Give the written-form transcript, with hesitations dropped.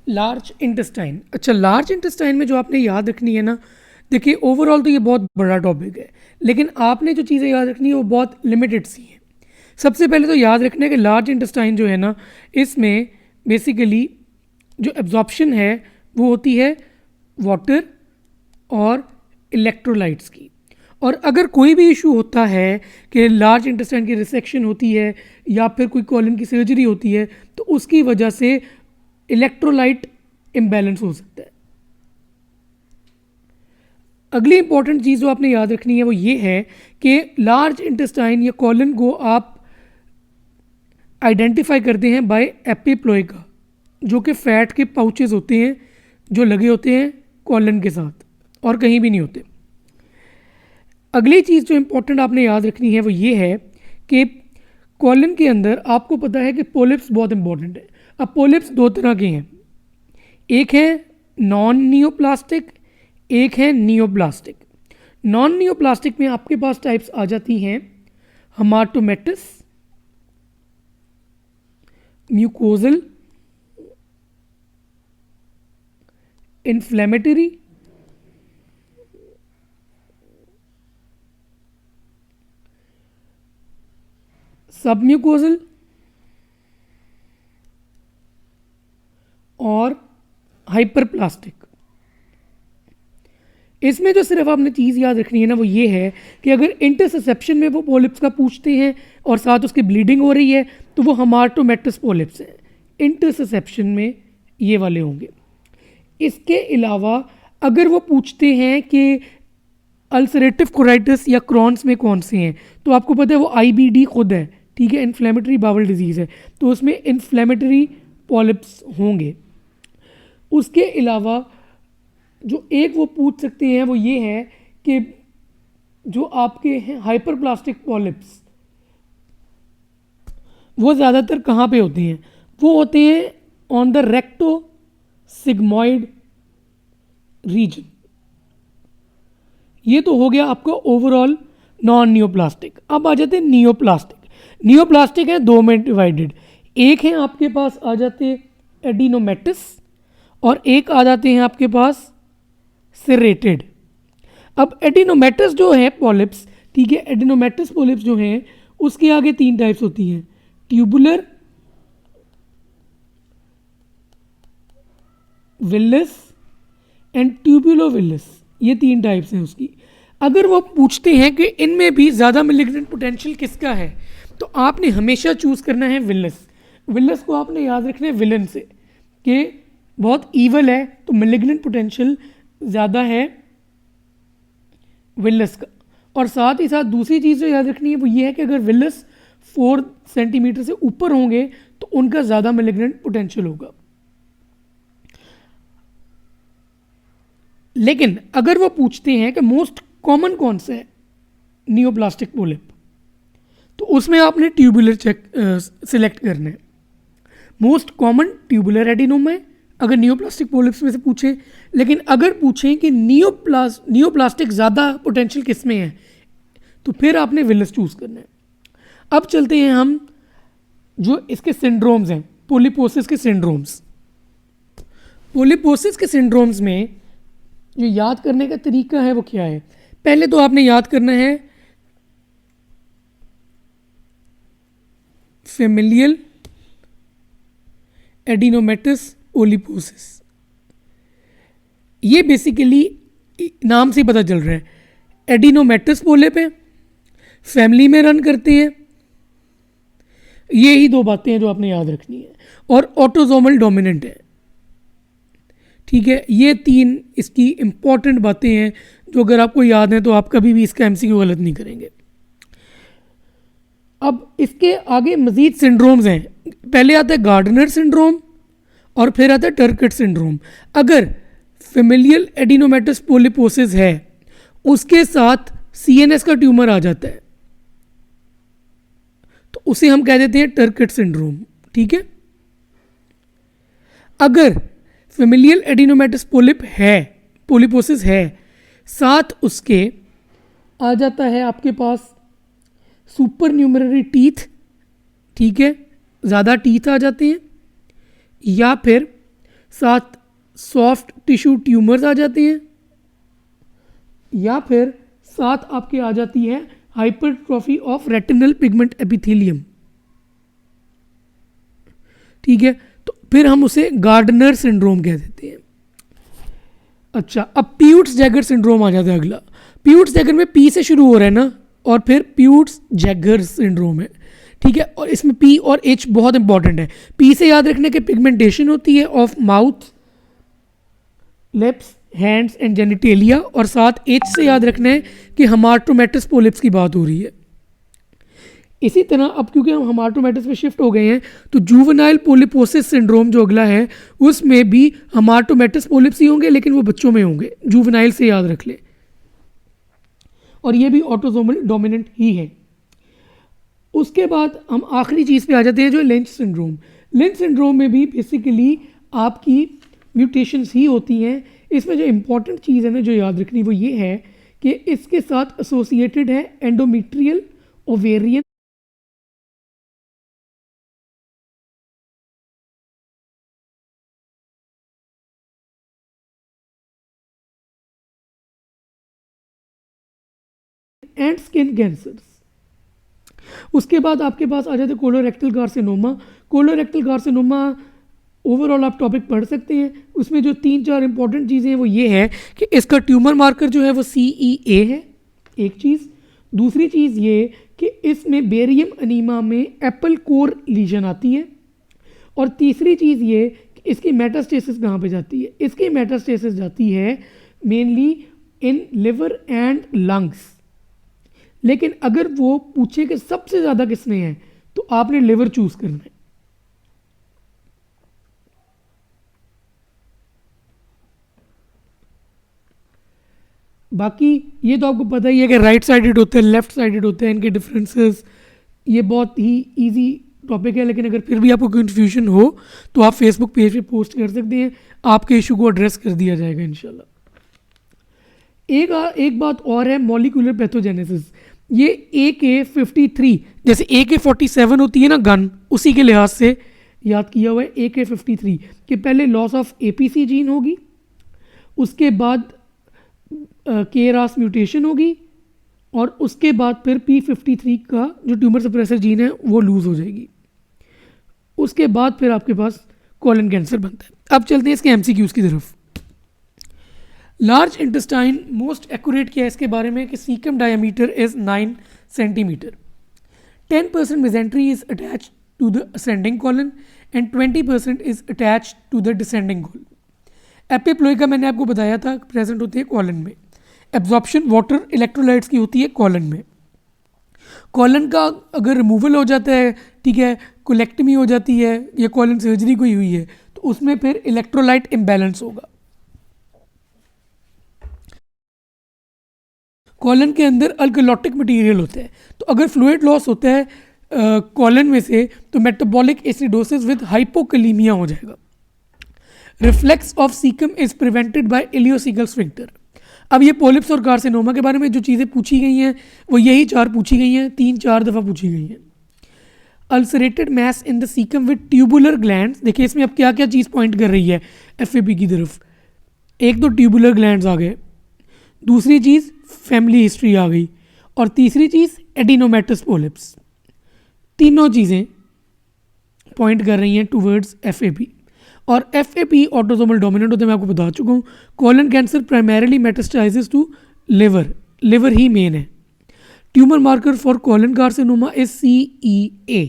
Large intestine. अच्छा, large intestine में जो आपने याद रखनी है ना, देखिए ओवरऑल तो ये बहुत बड़ा टॉपिक है, लेकिन आपने जो चीज़ें याद रखनी है वो बहुत लिमिटेड सी हैं। सबसे पहले तो याद रखना है कि लार्ज इंटेस्टाइन जो है ना, इसमें बेसिकली जो एब्जॉर्प्शन है वो होती है वाटर और इलेक्ट्रोलाइट्स की। और अगर कोई भी इशू होता है कि लार्ज इंटेस्टाइन की रिसेक्शन होती है या फिर कोई कॉलन की सर्जरी होती है, तो उसकी वजह से इलेक्ट्रोलाइट इम्बैलेंस हो सकता है। अगली इंपॉर्टेंट चीज़ जो आपने याद रखनी है वो ये है कि लार्ज इंटेस्टाइन या कॉलन को आप आइडेंटिफाई करते हैं बाय एपिप्लोइका, जो कि फैट के पाउचेस होते हैं जो लगे होते हैं कॉलन के साथ और कहीं भी नहीं होते। अगली चीज़ जो इंपॉर्टेंट आपने याद रखनी है वो ये है कि कॉलन के अंदर आपको पता है कि पोलिप्स बहुत इंपॉर्टेंट है। अब पोलिप्स दो तरह के हैं, एक है नॉन नियोप्लास्टिक, एक है नियोप्लास्टिक। नॉन नियोप्लास्टिक में आपके पास टाइप्स आ जाती हैं हमाटोमेटस, म्यूकोजल, इन्फ्लेमेटरी, सबम्यूकोजल और हाइपरप्लास्टिक। इसमें जो सिर्फ आपने चीज़ याद रखनी है ना वो ये है कि अगर इंटरसेप्शन में वो पोलिप्स का पूछते हैं और साथ उसकी ब्लीडिंग हो रही है तो वो हमाटोमेटस पोलिप्स हैं। इंटरसेप्शन में ये वाले होंगे। इसके अलावा अगर वो पूछते हैं कि अल्सरेटिव कोलाइटिस या क्रॉन्स में कौन से हैं, तो आपको पता है वो IBD खुद है, ठीक है, इन्फ्लेमेटरी बाउल डिजीज़ है, तो उसमें इन्फ्लेमेटरी पॉलिप्स होंगे। उसके अलावा जो एक वो पूछ सकते हैं वो ये है कि जो आपके हैं हाइपरप्लास्टिक पॉलिप्स, वो ज़्यादातर कहाँ पे होते हैं? वो होते हैं on the recto sigmoid region. ये तो हो गया आपका ओवरऑल नॉन नियोप्लास्टिक। अब आ जाते हैं नियोप्लास्टिक। नियोप्लास्टिक है दो में डिवाइडेड, एक है आपके पास आ जाते हैं एडिनोमेटस और एक आ जाते हैं आपके पास सेरेटेड। अब एडिनोमेटस जो है पॉलिप्स, ठीक है, एडिनोमेटस पॉलिप्स जो हैं उसके आगे तीन टाइप्स होती हैं, ट्यूबुलर, विलिस एंड ट्यूबुलोविलिस, ये तीन टाइप्स हैं उसकी। अगर वो पूछते हैं कि इनमें भी ज़्यादा मैलिग्नेंट पोटेंशियल किसका है, तो आपने हमेशा चूज़ करना है विलिस। विलिस को आपने याद रखना है विलन से कि बहुत ईवल है, तो मैलिग्नेंट पोटेंशियल ज़्यादा है विलिस का। और साथ ही साथ दूसरी चीज़ जो याद रखनी है वो ये है कि अगर विलिस 4 सेंटीमीटर से ऊपर होंगे तो उनका ज़्यादा मैलिग्नेंट पोटेंशियल होगा। लेकिन अगर वो पूछते हैं कि मोस्ट कॉमन कौन सा है नियोप्लास्टिक पोलिप, तो उसमें आपने ट्यूबुलर सिलेक्ट करना है। मोस्ट कॉमन ट्यूबुलर एडिनोमा है अगर नियोप्लास्टिक पोलिप्स में से पूछें। लेकिन अगर पूछें कि नियोप्लास्टिक ज़्यादा पोटेंशियल किस में है, तो फिर आपने विलिस चूज़ करना है। अब चलते हैं हम जो इसके सिंड्रोम्स हैं, पोलिपोसिस के सिंड्रोम्स। पोलिपोसिस के सिंड्रोम्स में जो याद करने का तरीका है वो क्या है? पहले तो आपने याद करना है फेमिलियल एडिनोमेटस पोलिपोसिस। ये बेसिकली नाम से पता चल रहा है, एडिनोमेटस पोलिप है, फैमिली में रन करते हैं। ये ही दो बातें हैं जो आपने याद रखनी है, और ऑटोसोमल डोमिनेंट है, ठीक है। ये तीन इसकी इंपॉर्टेंट बातें हैं जो अगर आपको याद हैं तो आप कभी भी इसका MCQ गलत नहीं करेंगे। अब इसके आगे मज़ीद सिंड्रोम्स हैं। पहले आता है गार्डनर सिंड्रोम और फिर आता है टर्कट सिंड्रोम। अगर फेमिलियल एडिनोमेटस पोलिपोसिस है, उसके साथ CNS का ट्यूमर आ जाता है, तो उसे हम कह देते हैं टर्कट सिंड्रोम, ठीक है। अगर फेमिलियल एडिनोमेटस पोलिपोसिस है, साथ उसके आ जाता है आपके पास सुपर न्यूमररी टीथ, ठीक है, ज़्यादा टीथ आ जाते हैं, या फिर साथ सॉफ्ट टिश्यू ट्यूमर्स आ जाते हैं, या फिर साथ आपके आ जाती है hypertrophy of retinal pigment epithelium. ठीक है, तो फिर हम उसे गार्डनर सिंड्रोम कह देते हैं। अच्छा, अब पियूट्स जैगर सिंड्रोम आ जाता है अगला। पियूट्स जैगर में पी से शुरू हो रहा है ना, और फिर पियूट्स जैगर सिंड्रोम है। ठीक है, और इसमें पी और एच बहुत इंपॉर्टेंट है। पी से याद रखने के पिगमेंटेशन होती है of mouth, lips, hands and genitalia, और साथ एच से याद रखना है कि हमार्टोमेटस पोलिप्स की बात हो रही है। इसी तरह अब क्योंकि हम हमार्टोमेटस पे शिफ्ट हो गए हैं, तो जुवेनाइल पोलिपोसिस सिंड्रोम जो अगला है उसमें भी हमार्टोमेटस पोलिप्स ही होंगे, लेकिन वो बच्चों में होंगे। जुवेनाइल से याद रख ले, और ये भी ऑटोसोमल डोमिनेंट ही है। उसके बाद हम आखिरी चीज़ पे आ जाते हैं जो लिंच सिंड्रोम। लिंच सिंड्रोम में भी बेसिकली आपकी म्यूटेशंस ही होती हैं। इसमें जो इम्पॉर्टेंट चीज़ है ना जो याद रखनी, वो ये है कि इसके साथ एसोसिएटेड है endometrial, ovarian, and skin cancers. उसके बाद आपके पास आ जाते colorectal carcinoma. Colorectal carcinoma overall आप टॉपिक पढ़ सकते हैं। उसमें जो 3-4 इंपॉर्टेंट चीज़ें हैं वो ये है कि इसका ट्यूमर मार्कर जो है वो CEA है, एक चीज़। दूसरी चीज़ ये कि इसमें बेरियम अनीमा में एप्पल कोर लीजन आती है। और तीसरी चीज़ ये कि इसकी मेटास्टेसिस कहाँ पे जाती है। इसकी मेटास्टेसिस जाती है mainly in liver and lungs. लेकिन अगर वो पूछे कि सबसे ज़्यादा किसमें है, तो आपने लिवर चूज करना है। बाकी ये तो आपको पता ही है कि राइट साइडेड होते हैं, लेफ्ट साइडेड होते हैं, इनके डिफरेंसेस ये बहुत ही इजी टॉपिक है। लेकिन अगर फिर भी आपको कन्फ्यूजन हो तो आप फेसबुक पेज पे पोस्ट कर सकते हैं, आपके इशू को एड्रेस कर दिया जाएगा इंशाल्लाह। एक बात और है, मॉलिक्यूलर पैथोजेनेसिस। ये AK-53 जैसे AK-47 होती है ना गन, उसी के लिहाज से याद किया हुआ है AK-53 कि पहले लॉस ऑफ APC जीन होगी, उसके बाद KRAS म्यूटेशन होगी, और उसके बाद फिर P53 का जो ट्यूमर सप्रेसर जीन है वो लूज़ हो जाएगी। उसके बाद फिर आपके पास कॉलन कैंसर बनता है। अब चलते हैं इसके MCQs की तरफ। लार्ज इंटेस्टाइन मोस्ट एक्यूरेट क्या है इसके बारे में कि caecum diameter is 9 centimetre, 10% mesentery is attach to the ascending colon and 20% is attach to the descending colon. Epiploica मैंने आपको बताया था प्रेजेंट होती है कॉलन में। एब्जॉर्प्शन वाटर इलेक्ट्रोलाइट्स की होती है कॉलन में। कॉलन का अगर रिमूवल हो जाता है, ठीक है, कोलेक्टमी हो जाती है या कॉलन सर्जरी कोई हुई है, तो उसमें फिर इलेक्ट्रोलाइट इम्बैलेंस होगा। कॉलन के अंदर अल्कलोटिक मटेरियल होता है, तो अगर फ्लूइड लॉस होता है कॉलन में से, तो मेटाबॉलिक एसिडोसिस विद हाइपोकलीमिया हो जाएगा। Reflex of caecum is prevented by ileocaecal sphincter. अब ये पोलिप्स और कार्सिनोमा के बारे में जो चीज़ें पूछी गई हैं वो यही 4 पूछी गई हैं, 3-4 दफ़ा पूछी गई हैं। Ulcerated mass in the caecum with tubular glands. देखिए इसमें अब क्या क्या चीज़ पॉइंट कर रही है FAP की तरफ। एक तो ट्यूबुलर ग्लैंड्स आ गए, दूसरी चीज़ फैमिली हिस्ट्री आ गई, और तीसरी चीज़ एडिनोमेटस पोलिप्स। तीनों चीज़ें पॉइंट कर रही हैं टूवर्ड्स FAP। और FAP ऑटोसोमल डोमिनेंट होते हैं, मैं आपको बता चुका हूँ। Colon cancer primarily metastasises to liver, liver ही मेन है। Tumour marker for colon carcinoma is CEA।